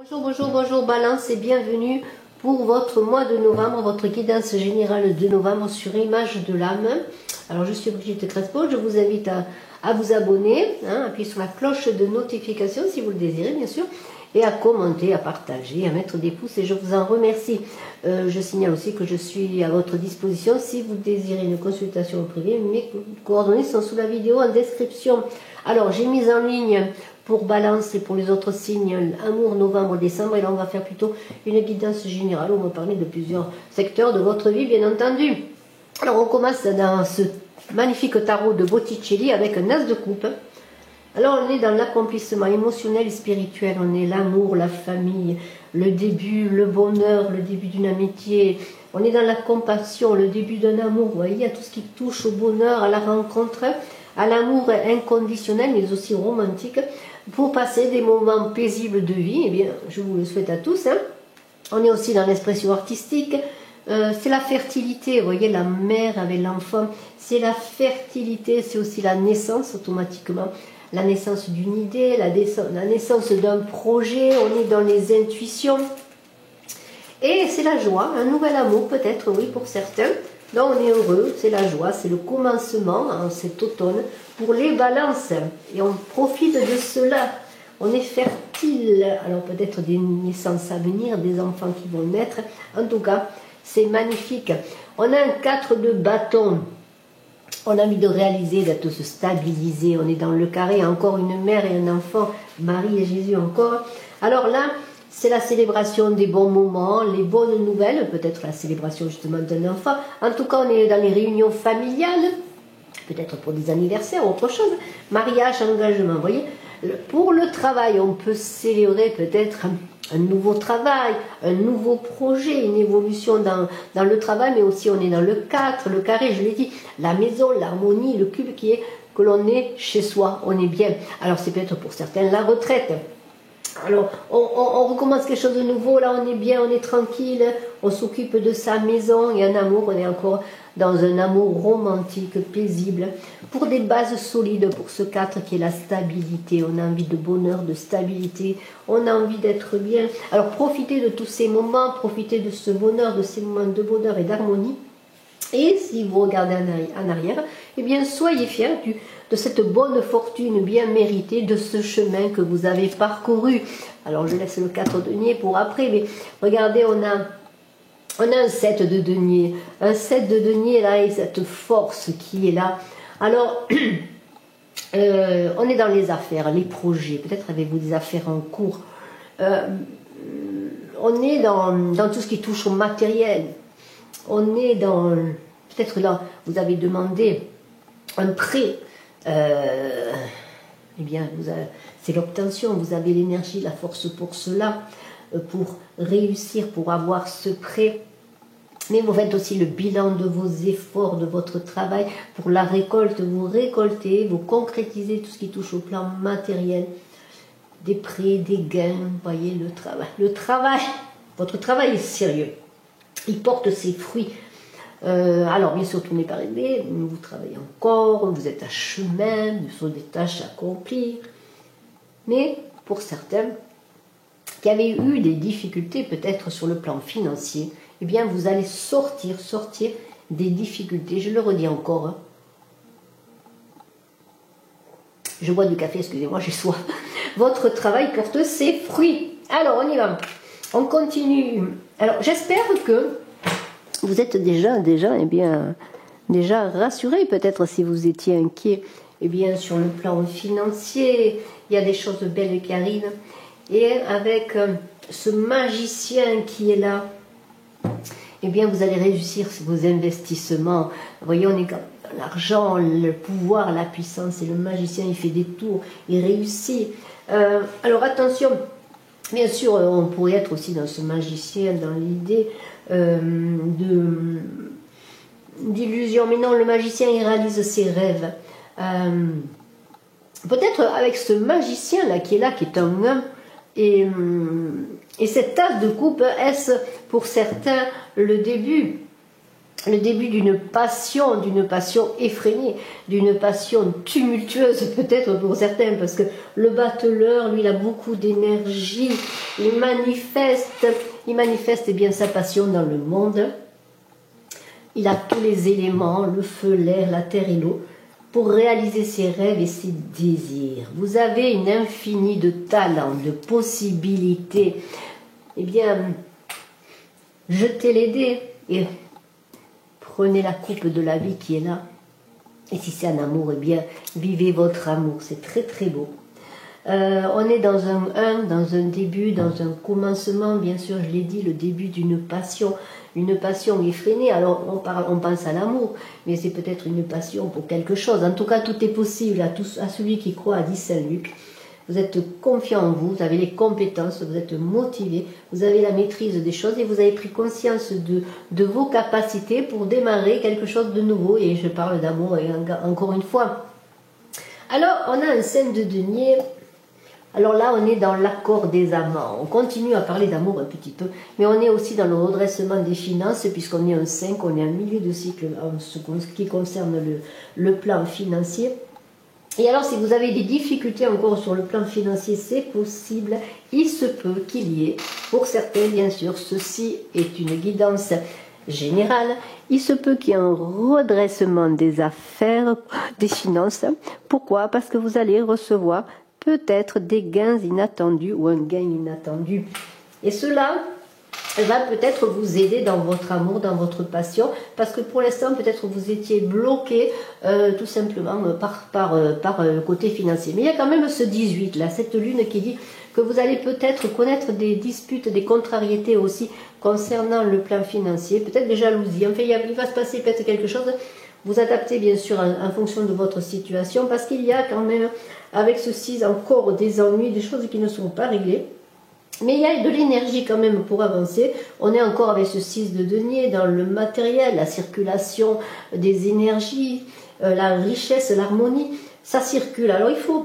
Bonjour, bonjour, bonjour Balance et bienvenue pour votre mois de novembre, votre guidance générale de novembre sur Image de l'âme. Alors je suis Brigitte Crespo, je vous invite à vous abonner, appuyer sur la cloche de notification si vous le désirez bien sûr, et à commenter, à partager, à mettre des pouces et je vous en remercie. Je signale aussi que je suis à votre disposition si vous désirez une consultation privée. Mes coordonnées sont sous la vidéo en description. Alors j'ai mis en ligne pour Balance et pour les autres signes, amour, novembre, décembre. Et là, on va faire plutôt une guidance générale. On va parler de plusieurs secteurs de votre vie, bien entendu. Alors, on commence dans ce magnifique tarot de Botticelli avec un as de coupe. Alors, on est dans l'accomplissement émotionnel et spirituel. On est l'amour, la famille, le début, le bonheur, le début d'une amitié. On est dans la compassion, le début d'un amour. Vous voyez, il y a tout ce qui touche au bonheur, à la rencontre, à l'amour inconditionnel, mais aussi romantique. Pour passer des moments paisibles de vie, eh bien, je vous le souhaite à tous. On est aussi dans l'expression artistique. C'est la fertilité, vous voyez, la mère avec l'enfant. C'est la fertilité, c'est aussi la naissance automatiquement. La naissance d'une idée, la naissance d'un projet. On est dans les intuitions. Et c'est la joie, un nouvel amour peut-être, oui, pour certains. Là, on est heureux, c'est la joie, c'est le commencement en cet automne pour les balances. Et on profite de cela. On est fertile. Alors peut-être des naissances à venir, des enfants qui vont naître. En tout cas, c'est magnifique. On a un 4 de bâton. On a envie de réaliser, d'être se stabiliser. On est dans le carré, encore une mère et un enfant, Marie et Jésus encore. Alors là, c'est la célébration des bons moments, les bonnes nouvelles, peut-être la célébration justement d'un enfant. En tout cas, on est dans les réunions familiales, peut-être pour des anniversaires, autre chose. Mariage, engagement, vous voyez. Pour le travail, on peut célébrer peut-être un nouveau travail, un nouveau projet, une évolution dans le travail, mais aussi on est dans le 4, le carré, je l'ai dit, la maison, l'harmonie, le cube qui est que l'on est chez soi, on est bien. Alors c'est peut-être pour certains la retraite. Alors, on recommence quelque chose de nouveau, là on est bien, on est tranquille, on s'occupe de sa maison et un amour, on est encore dans un amour romantique, paisible, pour des bases solides, pour ce 4 qui est la stabilité. On a envie de bonheur, de stabilité, on a envie d'être bien. Alors profitez de tous ces moments, profitez de ce bonheur, de ces moments de bonheur et d'harmonie. Et si vous regardez en arrière, eh bien soyez fiers de cette bonne fortune bien méritée, de ce chemin que vous avez parcouru. Alors je laisse le 4 deniers pour après, mais regardez, on a un 7 de deniers. Un 7 de deniers là, et cette force qui est là. Alors, on est dans les affaires, les projets. Peut-être avez-vous des affaires en cours. On est dans tout ce qui touche au matériel. On est dans, peut-être là, vous avez demandé un prêt, eh bien, c'est l'obtention, vous avez l'énergie, la force pour cela, pour réussir, pour avoir ce prêt. Mais vous faites aussi le bilan de vos efforts, de votre travail, pour la récolte, vous récoltez, vous concrétisez tout ce qui touche au plan matériel, des prêts, des gains, vous voyez, le travail, votre travail est sérieux. Il porte ses fruits. Alors, bien sûr, tout n'est pas réglé. Vous travaillez encore, vous êtes à chemin, ce sont des tâches à accomplir. Mais pour certains qui avaient eu des difficultés, peut-être sur le plan financier, eh bien, vous allez sortir des difficultés. Je le redis encore. Je bois du café, excusez-moi, j'ai soif. Votre travail porte ses fruits. Alors, on y va. On continue. Alors, j'espère que vous êtes déjà rassuré, peut-être si vous étiez inquiet, eh bien, sur le plan financier, il y a des choses belles qui arrivent. Et avec ce magicien qui est là, eh bien, vous allez réussir vos investissements. Vous voyez, on est dans l'argent, le pouvoir, la puissance, et le magicien, il fait des tours, il réussit. Alors, attention. Bien sûr, on pourrait être aussi dans ce magicien, dans l'idée d'illusion. Mais non, le magicien, il réalise ses rêves. Peut-être avec ce magicien-là, qui est un homme, et cette tasse de coupe, est-ce pour certains le début le début d'une passion effrénée, d'une passion tumultueuse peut-être pour certains, parce que le battleur, lui, il a beaucoup d'énergie, il manifeste eh bien sa passion dans le monde. Il a tous les éléments, le feu, l'air, la terre et l'eau, pour réaliser ses rêves et ses désirs. Vous avez une infinie de talents, de possibilités. Eh bien, jetez les dés et prenez la coupe de la vie qui est là. Et si c'est un amour, eh bien, vivez votre amour. C'est très très beau. On est dans un début, dans un commencement, bien sûr, je l'ai dit, le début d'une passion effrénée. Alors, on pense à l'amour, mais c'est peut-être une passion pour quelque chose. En tout cas, tout est possible à celui qui croit, a dit Saint Luc. Vous êtes confiant en vous, vous avez les compétences, vous êtes motivé, vous avez la maîtrise des choses et vous avez pris conscience de vos capacités pour démarrer quelque chose de nouveau. Et je parle d'amour encore une fois. Alors, on a un Saint de denier. Alors là, on est dans l'accord des amants. On continue à parler d'amour un petit peu, mais on est aussi dans le redressement des finances, puisqu'on est un 5, on est en milieu de cycle en ce qui concerne le plan financier. Et alors, si vous avez des difficultés encore sur le plan financier, c'est possible. Il se peut qu'il y ait, pour certains, bien sûr, ceci est une guidance générale. Il se peut qu'il y ait un redressement des affaires, des finances. Pourquoi? Parce que vous allez recevoir peut-être des gains inattendus ou un gain inattendu. Et cela va peut-être vous aider dans votre amour, dans votre passion, parce que pour l'instant, peut-être vous étiez bloqué tout simplement par le côté financier. Mais il y a quand même ce 18 là, cette lune qui dit que vous allez peut-être connaître des disputes, des contrariétés aussi concernant le plan financier, peut-être des jalousies. Enfin, il va se passer peut-être quelque chose. Vous adaptez bien sûr en fonction de votre situation, parce qu'il y a quand même, avec ce 6, encore des ennuis, des choses qui ne sont pas réglées. Mais il y a de l'énergie quand même pour avancer. On est encore avec ce 6 de denier dans le matériel, la circulation des énergies, la richesse, l'harmonie, ça circule. Alors il faut,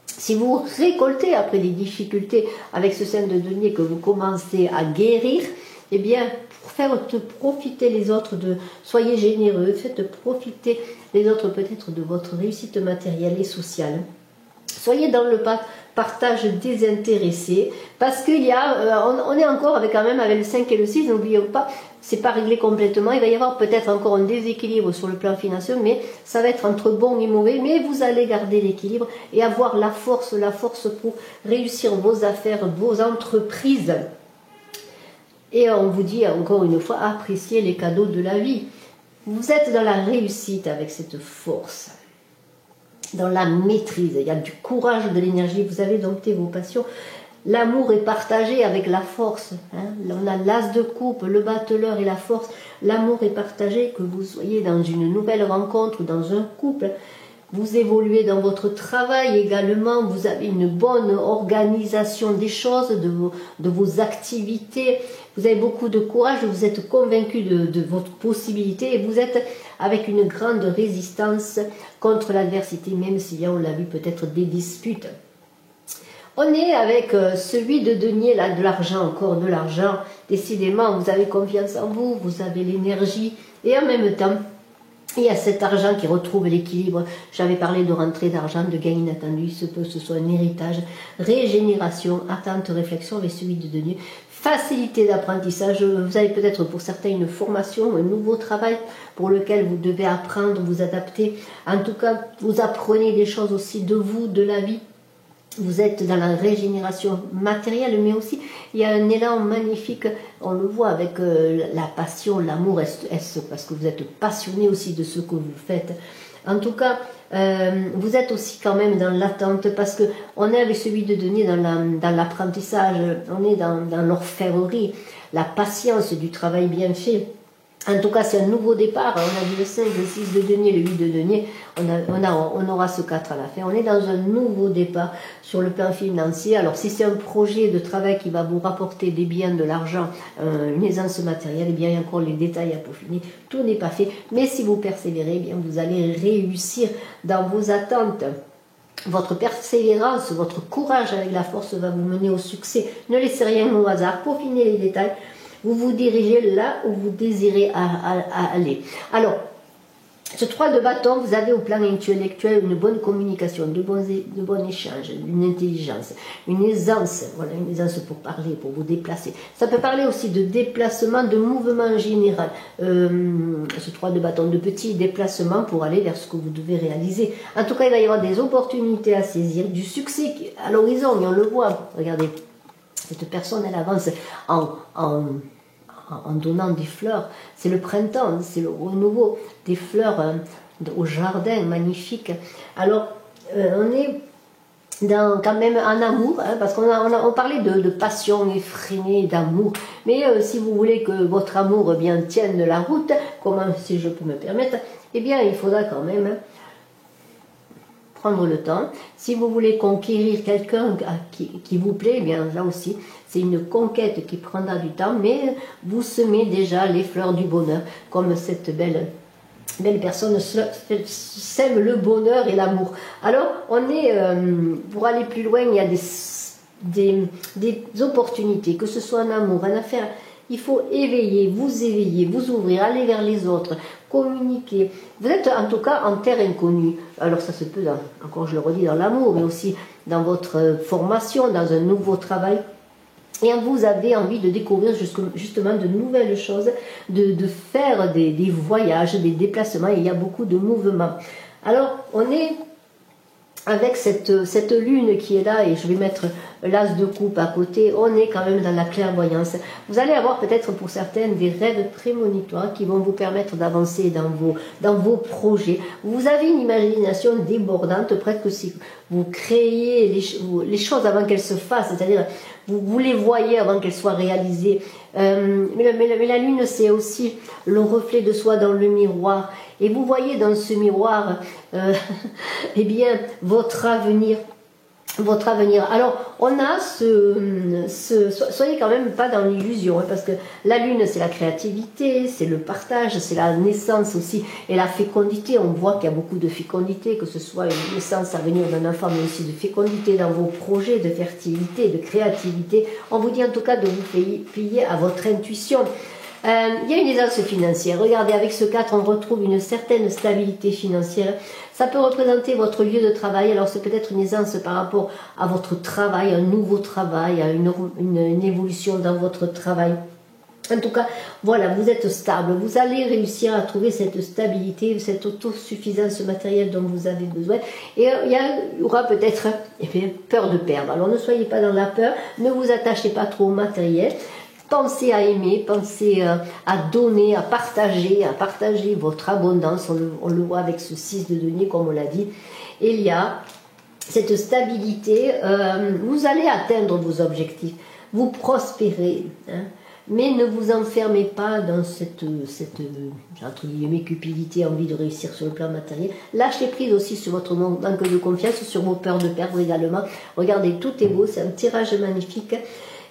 si vous récoltez après des difficultés avec ce 5 de denier que vous commencez à guérir, eh bien, pour faire profiter les autres, soyez généreux, faites profiter les autres peut-être de votre réussite matérielle et sociale. Soyez dans le partage désintéressé, parce qu'il y a, on est encore quand même avec le 5 et le 6, n'oubliez pas, c'est pas réglé complètement, il va y avoir peut-être encore un déséquilibre sur le plan financier, mais ça va être entre bon et mauvais, mais vous allez garder l'équilibre et avoir la force pour réussir vos affaires, vos entreprises. Et on vous dit encore une fois, appréciez les cadeaux de la vie. Vous êtes dans la réussite avec cette force, dans la maîtrise. Il y a du courage, de l'énergie. Vous avez dompté vos passions. L'amour est partagé avec la force. On a l'as de coupe, le battleur et la force. L'amour est partagé, que vous soyez dans une nouvelle rencontre, dans un couple. Vous évoluez dans votre travail également, vous avez une bonne organisation des choses, de vos activités, vous avez beaucoup de courage, vous êtes convaincu de votre possibilité et vous êtes avec une grande résistance contre l'adversité, même s'il y a, on l'a vu, peut-être des disputes. On est avec celui de denier, là, de l'argent, encore de l'argent. Décidément, vous avez confiance en vous, vous avez l'énergie et en même temps, il y a cet argent qui retrouve l'équilibre. J'avais parlé de rentrée d'argent, de gain inattendu. Il se peut que ce soit un héritage, régénération, attente, réflexion avec celui de denier. Facilité d'apprentissage. Vous avez peut-être pour certains une formation, un nouveau travail pour lequel vous devez apprendre, vous adapter. En tout cas, vous apprenez des choses aussi de vous, de la vie. Vous êtes dans la régénération matérielle, mais aussi il y a un élan magnifique, on le voit avec la passion, l'amour, parce que vous êtes passionné aussi de ce que vous faites. En tout cas, vous êtes aussi quand même dans l'attente, parce que on est avec celui de denier dans l'apprentissage, on est dans l'orfèvrerie, la patience du travail bien fait. En tout cas, c'est un nouveau départ. On a vu le 5, le 6 de denier, le 8 de denier. On aura ce 4 à la fin. On est dans un nouveau départ sur le plan financier. Alors, si c'est un projet de travail qui va vous rapporter des biens, de l'argent, une aisance matérielle, eh bien, il y a encore les détails à peaufiner. Tout n'est pas fait. Mais si vous persévérez, eh bien, vous allez réussir dans vos attentes. Votre persévérance, votre courage avec la force va vous mener au succès. Ne laissez rien au hasard. Peaufinez les détails. Vous vous dirigez là où vous désirez aller. Alors, ce 3 de bâton, vous avez au plan intellectuel une bonne communication, de bons échanges, une intelligence, une aisance, voilà, une aisance pour parler, pour vous déplacer. Ça peut parler aussi de déplacement, de mouvement en général. Ce 3 de bâton, de petits déplacements pour aller vers ce que vous devez réaliser. En tout cas, il va y avoir des opportunités à saisir, du succès à l'horizon, et on le voit. Regardez, cette personne, elle avance en donnant des fleurs. C'est le printemps, c'est le renouveau, des fleurs au jardin, magnifique. Alors, on est quand même en amour, hein, parce on parlait de passion effrénée, d'amour. Mais si vous voulez que votre amour bien tienne la route, comment, si je peux me permettre, eh bien, il faudra quand même prendre le temps. Si vous voulez conquérir quelqu'un qui vous plaît, eh bien là aussi, c'est une conquête qui prendra du temps, mais vous semez déjà les fleurs du bonheur, comme cette belle personne sème le bonheur et l'amour. Alors, on est, pour aller plus loin, il y a des opportunités, que ce soit en amour, en affaires. Il faut éveiller, vous ouvrir, aller vers les autres, communiquer. Vous êtes en tout cas en terre inconnue. Alors ça se peut, encore je le redis, dans l'amour, mais aussi dans votre formation, dans un nouveau travail. Et vous avez envie de découvrir justement de nouvelles choses, de faire des voyages, des déplacements. Et il y a beaucoup de mouvements. Alors, on est avec cette lune qui est là, et je vais mettre l'as de coupe à côté, on est quand même dans la clairvoyance. Vous allez avoir peut-être pour certaines des rêves prémonitoires qui vont vous permettre d'avancer dans vos projets. Vous avez une imagination débordante, presque si vous créez les choses avant qu'elles se fassent, c'est-à-dire vous les voyez avant qu'elles soient réalisées. Mais la lune, c'est aussi le reflet de soi dans le miroir. Et vous voyez dans ce miroir, eh bien, votre avenir. Alors, on a soyez quand même pas dans l'illusion, hein, parce que la lune, c'est la créativité, c'est le partage, c'est la naissance aussi, et la fécondité. On voit qu'il y a beaucoup de fécondité, que ce soit une naissance à venir d'un enfant, mais aussi de fécondité dans vos projets, de fertilité, de créativité. On vous dit en tout cas de vous fier à votre intuition. Il y a une aisance financière. Regardez, avec ce 4, on retrouve une certaine stabilité financière. Ça peut représenter votre lieu de travail. Alors, c'est peut-être une aisance par rapport à votre travail, un nouveau travail, à une évolution dans votre travail. En tout cas, voilà, vous êtes stable. Vous allez réussir à trouver cette stabilité, cette autosuffisance matérielle dont vous avez besoin. Et il y aura peut-être peur de perdre. Alors, ne soyez pas dans la peur. Ne vous attachez pas trop au matériel. Pensez à aimer, pensez à donner, à partager votre abondance. On le voit avec ce 6 de denier, comme on l'a dit. Et il y a cette stabilité. Vous allez atteindre vos objectifs. Vous prospérez. Hein, mais ne vous enfermez pas dans cette entre guillemets, cupidité, envie de réussir sur le plan matériel. Lâchez prise aussi sur votre manque de confiance, sur vos peurs de perdre également. Regardez, tout est beau, c'est un tirage magnifique.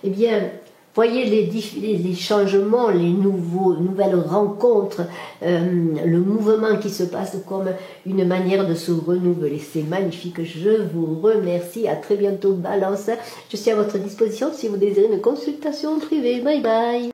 Eh bien, voyez les changements, les nouvelles rencontres, le mouvement qui se passe comme une manière de se renouveler. C'est magnifique, je vous remercie. À très bientôt, Balance. Je suis à votre disposition si vous désirez une consultation privée. Bye bye.